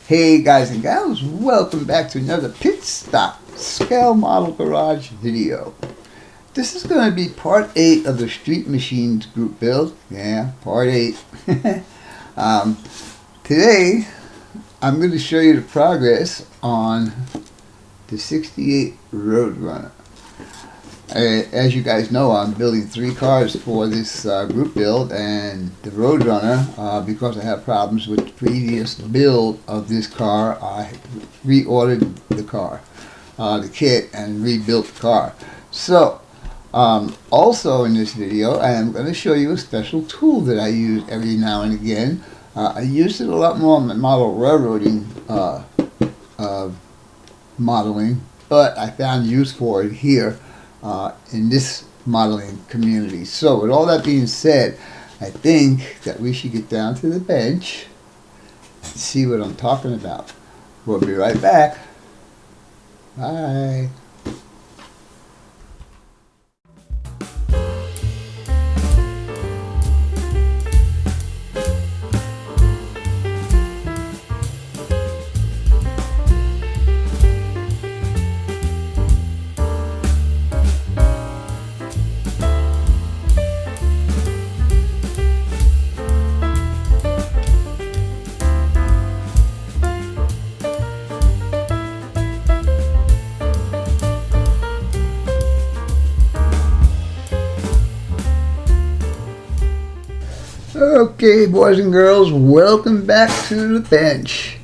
Hey guys and gals, welcome back to another Pit Stop Scale Model Garage video. This is going to be part 8 of the Street Machines group build. Yeah, part 8. Today, I'm going to show you the progress on the 68 Roadrunner. As you guys know, I'm building 3 cars for this group build, and the Roadrunner, because I have problems with the previous build of this car, I reordered the car, the kit, and rebuilt the car. So, also in this video, I am going to show you a special tool that I use every now and again. I used it a lot more in my model railroading modeling, but I found use for it here. In this modeling community. So with all that being said, I think that we should get down to the bench and see what I'm talking about. We'll be right back. Bye. Okay, boys and girls, welcome back to the bench.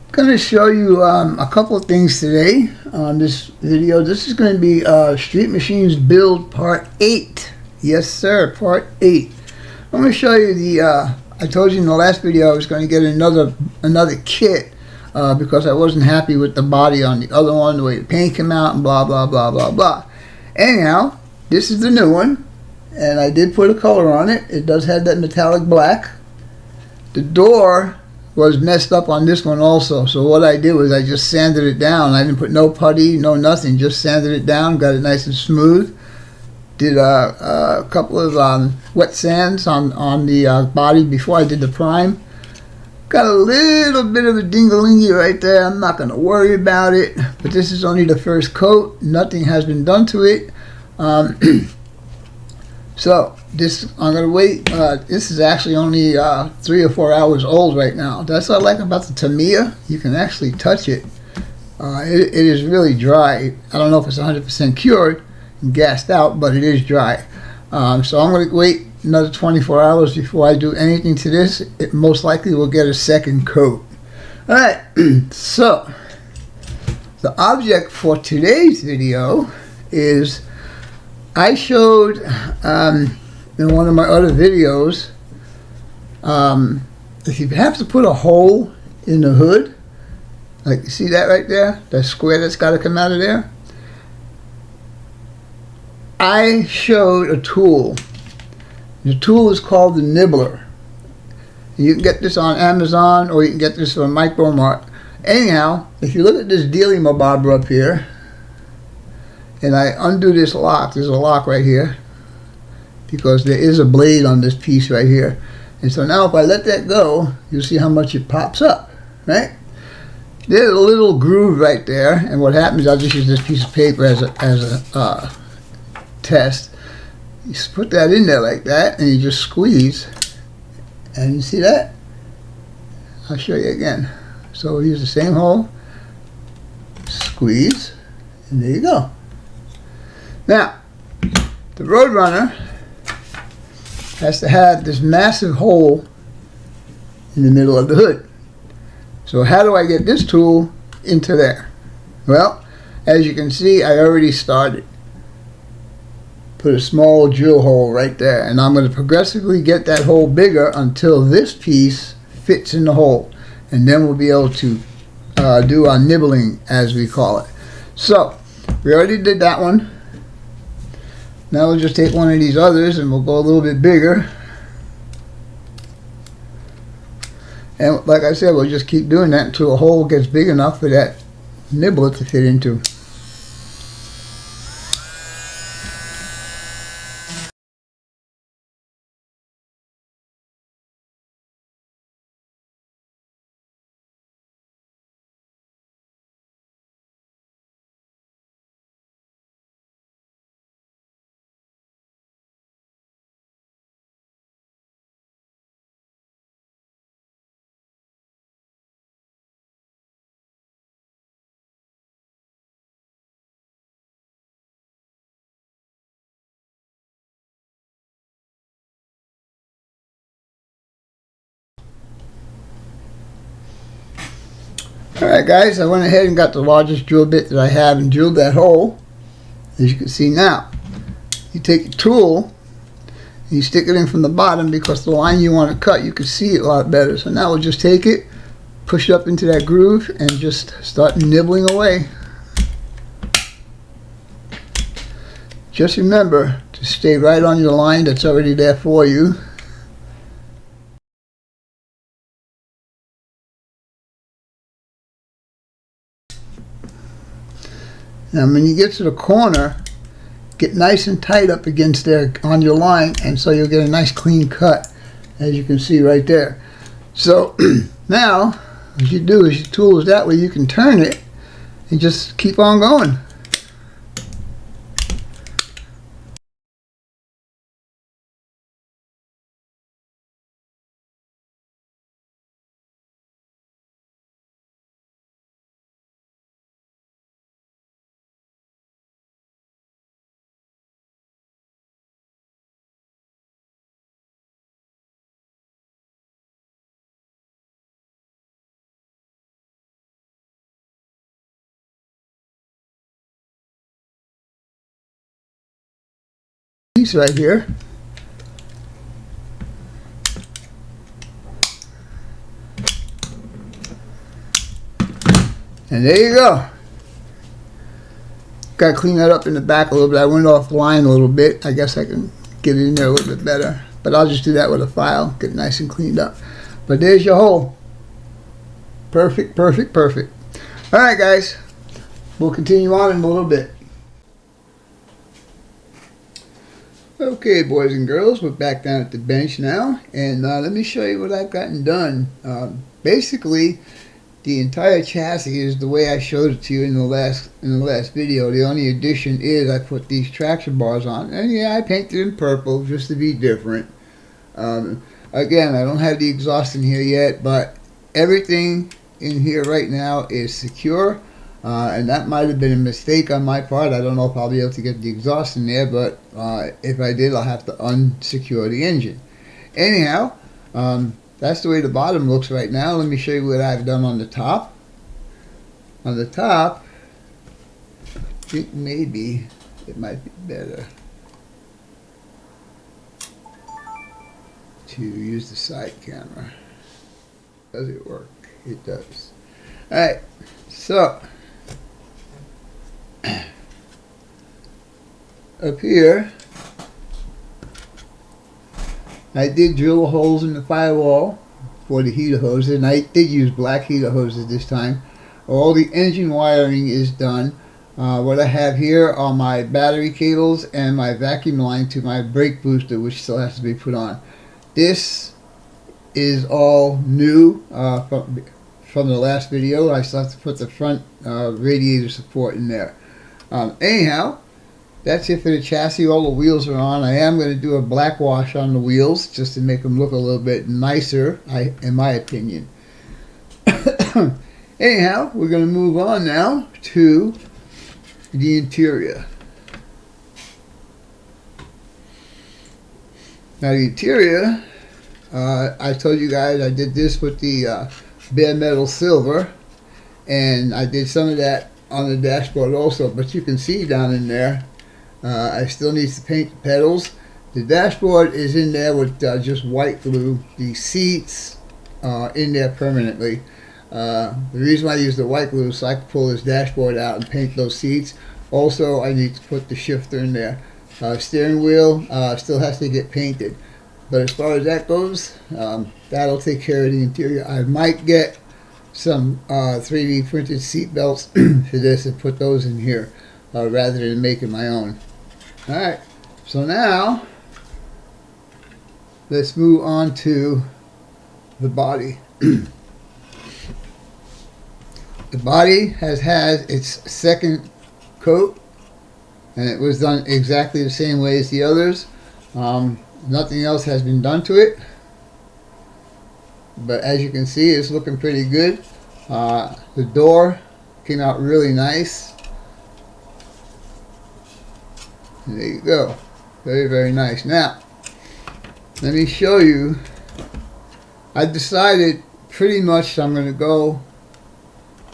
I'm going to show you a couple of things today on this video. This is going to be Street Machines build part 8. Yes sir, part 8. I'm going to show you the, I told you in the last video I was going to get another kit because I wasn't happy with the body on the other one, the way the paint came out and blah blah blah blah blah. Anyhow, this is the new one. And I did put a color on it. It does have that metallic black. The door was messed up on this one also. So what I did was I just sanded it down. I didn't put no putty, no nothing. Just sanded it down, got it nice and smooth. Did a couple of wet sands on the body before I did the prime. Got a little bit of a ding-a-lingy right there. I'm not going to worry about it. But this is only the first coat. Nothing has been done to it. So this, I'm going to wait. This is actually only 3 or 4 hours old right now. That's what I like about the Tamiya. You can actually touch it. It is really dry. I don't know if it's 100% cured and gassed out, but it is dry. So I'm going to wait another 24 hours before I do anything to this. It most likely will get a second coat. Alright, so the object for today's video is, I showed in one of my other videos, if you have to put a hole in the hood, like you see that right there, that square that's got to come out of there, I showed a tool. The tool is called the nibbler. You can get this on Amazon or you can get this from Micro Mart. Anyhow, if you look at this dealing macabre up here, and I undo this lock, there's a lock right here, because there is a blade on this piece right here. And so now if I let that go, you'll see how much it pops up, right? There's a little groove right there, and what happens, I'll just use this piece of paper as a test. You just put that in there like that, and you just squeeze, and you see that? I'll show you again. So we use the same hole, squeeze, and there you go. Now, the Roadrunner has to have this massive hole in the middle of the hood. So how do I get this tool into there? Well, as you can see, I already started. Put a small drill hole right there, and I'm going to progressively get that hole bigger until this piece fits in the hole. And then we'll be able to do our nibbling, as we call it. So, we already did that one. Now we'll just take one of these others and we'll go a little bit bigger. And like I said, we'll just keep doing that until a hole gets big enough for that nibbler to fit into. Alright guys, I went ahead and got the largest drill bit that I have and drilled that hole. As you can see now, you take your tool and you stick it in from the bottom, because the line you want to cut, you can see it a lot better. So now we'll just take it, push it up into that groove, and just start nibbling away. Just remember to stay right on your line that's already there for you. And when you get to the corner, get nice and tight up against there on your line, and so you'll get a nice clean cut, as you can see right there. So now what you do is your tool is that way you can turn it and just keep on going. Piece right here. And there you go. Got to clean that up in the back a little bit. I went off line a little bit. I guess I can get it in there a little bit better. But I'll just do that with a file. Get it nice and cleaned up. But there's your hole. Perfect, perfect, perfect. Alright guys. We'll continue on in a little bit. Okay, boys and girls, we're back down at the bench now, and let me show you what I've gotten done. Basically, the entire chassis is the way I showed it to you in the last video. The only addition is I put these traction bars on, and yeah, I painted in purple just to be different. Again, I don't have the exhaust in here yet, but everything in here right now is secure. And that might have been a mistake on my part. I don't know if I'll be able to get the exhaust in there, but if I did, I'll have to unsecure the engine. Anyhow, that's the way the bottom looks right now. Let me show you what I've done on the top. On the top, I think maybe it might be better to use the side camera. Does it work? It does. Alright, so up here I did drill holes in the firewall for the heater hoses, and I did use black heater hoses this time. All the engine wiring is done. What I have here are my battery cables and my vacuum line to my brake booster, which still has to be put on. This is all new from the last video. I still have to put the front radiator support in there. Anyhow, that's it for the chassis. All the wheels are on. I am going to do a black wash on the wheels just to make them look a little bit nicer, in my opinion. Anyhow, we're going to move on now to the interior. Now the interior, I told you guys I did this with the bare metal silver, and I did some of that on the dashboard also, but you can see down in there I still need to paint the pedals. The dashboard is in there with just white glue. The seats are in there permanently. The reason why I use the white glue is so I can pull this dashboard out and paint those seats. Also, I need to put the shifter in there. Steering wheel still has to get painted. But as far as that goes, that'll take care of the interior. I might get some 3D printed seat belts for this and put those in here rather than making my own. Alright, so now let's move on to the body. The body has had its second coat, and it was done exactly the same way as the others. Nothing else has been done to it, but as you can see, it's looking pretty good. The door came out really nice. And there you go. Very, very nice. Now, let me show you. I decided pretty much I'm going to go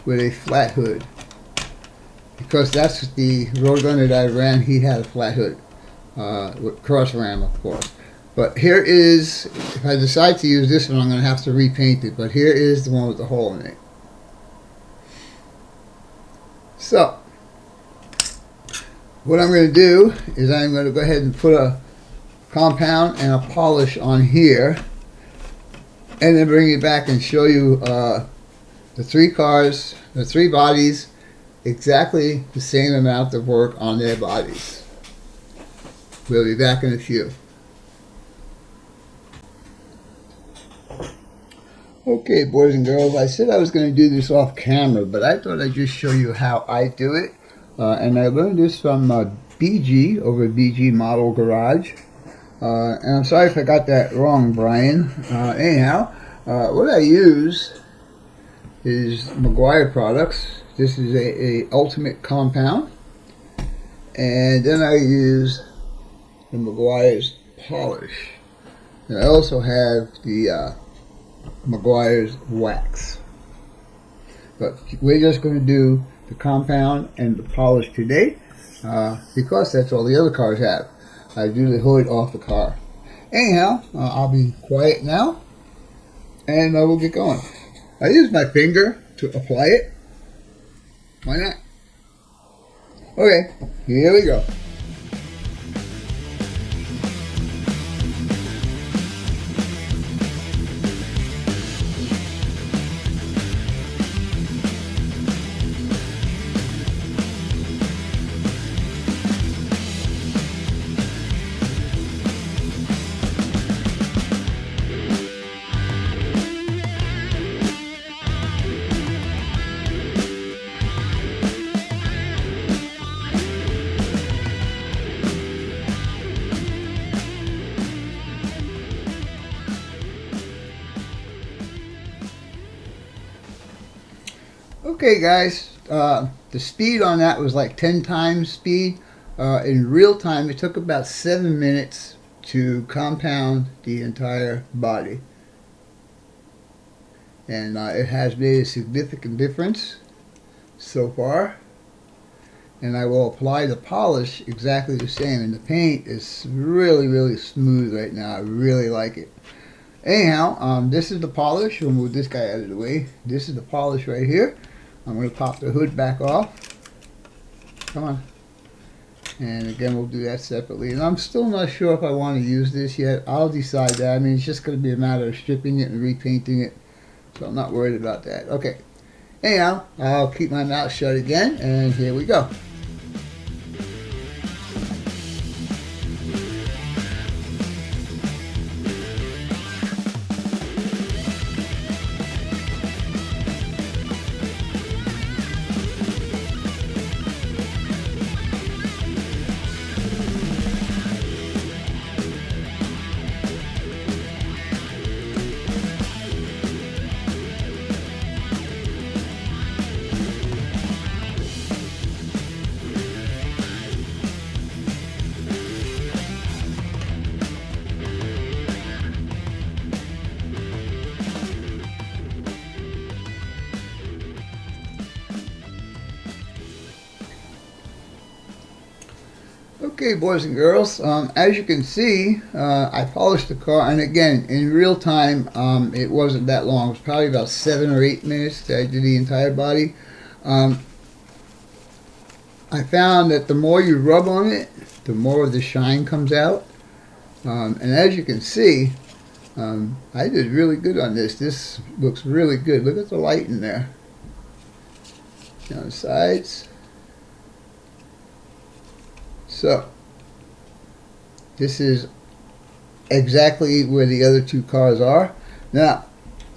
with a flat hood, because that's the Roadrunner that I ran. He had a flat hood with cross ram, of course. But here is, if I decide to use this one, I'm going to have to repaint it. But here is the one with the hole in it. So what I'm going to do is I'm going to go ahead and put a compound and a polish on here, and then bring it back and show you the three cars, the three bodies, exactly the same amount of work on their bodies. We'll be back in a few. Okay, boys and girls, I said I was going to do this off camera, but I thought I'd just show you how I do it. And I learned this from BG over at BG Model Garage. And I'm sorry if I got that wrong, Brian. Anyhow, what I use is Meguiar products. This is a ultimate compound. And then I use the Meguiar's polish. And I also have the Meguiar's wax. But we're just going to do the compound and the polish today, because that's all the other cars have. I do the hood off the car. Anyhow, I'll be quiet now, and we'll get going. I use my finger to apply it. Why not? Okay, here we go. Okay guys, the speed on that was like 10 times speed. In real time it took about 7 minutes to compound the entire body. And it has made a significant difference so far. And I will apply the polish exactly the same. And the paint is really smooth right now. I really like it. Anyhow, this is the polish. We'll move this guy out of the way. This is the polish right here. I'm going to pop the hood back off. Come on. And again, we'll do that separately. And I'm still not sure if I want to use this yet. I'll decide that. I mean, it's just going to be a matter of stripping it and repainting it. So I'm not worried about that. Okay. Anyhow, I'll keep my mouth shut again. And here we go. Okay, boys and girls, as you can see, I polished the car, and again, in real time, it wasn't that long. It was probably about 7 or 8 minutes that I did the entire body. I found that the more you rub on it, the more of the shine comes out. And as you can see, I did really good on this. This looks really good. Look at the light in there. On the sides. So, this is exactly where the other two cars are. Now,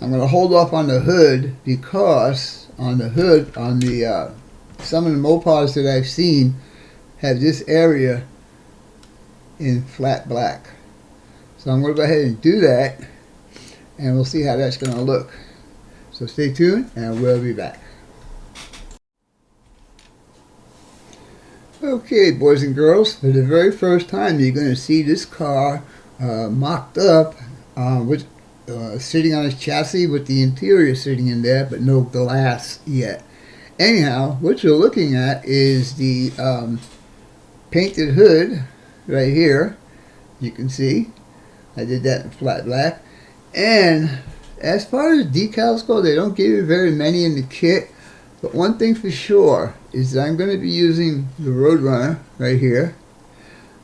I'm going to hold off on the hood, because on the hood, on the some of the Mopars that I've seen have this area in flat black. So I'm going to go ahead and do that, and we'll see how that's going to look. So stay tuned, and we'll be back. Okay, boys and girls, for the very first time you're going to see this car mocked up with sitting on its chassis with the interior sitting in there, but no glass yet. Anyhow, what you're looking at is the painted hood right here. You can see I did that in flat black. And as far as decals go, they don't give you very many in the kit. But one thing for sure is that I'm going to be using the Roadrunner right here.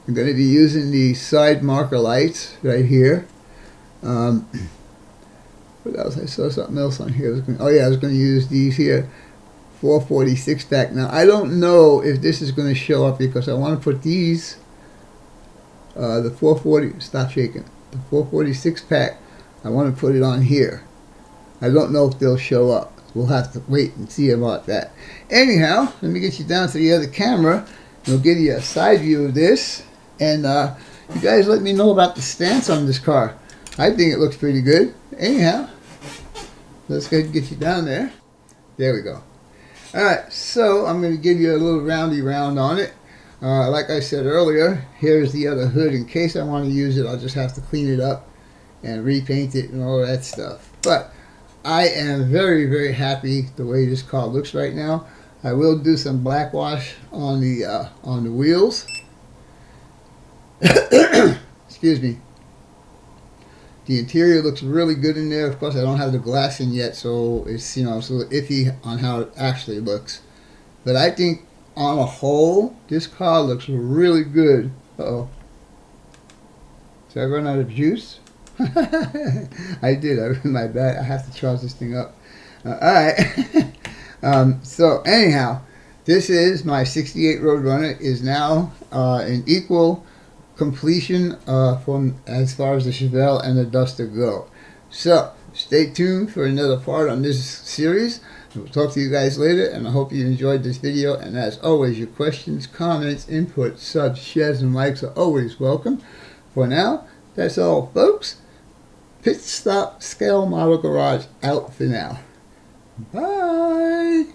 I'm going to be using the side marker lights right here. What else? I saw something else on here. I was going to use these here. 446 pack. Now, I don't know if this is going to show up because I want to put these, the 440, stop shaking, the 446 pack, I want to put it on here. I don't know if they'll show up. We'll have to wait and see about that. Anyhow, let me get you down to the other camera. We'll give you a side view of this. And you guys let me know about the stance on this car. I think it looks pretty good. Anyhow, let's go ahead and get you down there. There we go. Alright, so I'm going to give you a little roundy round on it. Like I said earlier, here's the other hood. In case I want to use it, I'll just have to clean it up and repaint it and all that stuff. But I am very, very happy the way this car looks right now. I will do some black wash on the wheels. Excuse me. The interior looks really good in there. Of course, I don't have the glass in yet, so it's, you know, it's a little iffy on how it actually looks. But I think on a whole, this car looks really good. Uh-oh. Did I run out of juice? I did. My bad. I have to charge this thing up. Alright. So, anyhow, this is my 68 Roadrunner. Is now in equal completion from as far as the Chevelle and the Duster go. So stay tuned for another part on this series. We'll talk to you guys later, and I hope you enjoyed this video. And as always, your questions, comments, input, subs, shares, and likes are always welcome. For now, that's all, folks. Pit Stop Scale Model Garage out for now. Bye.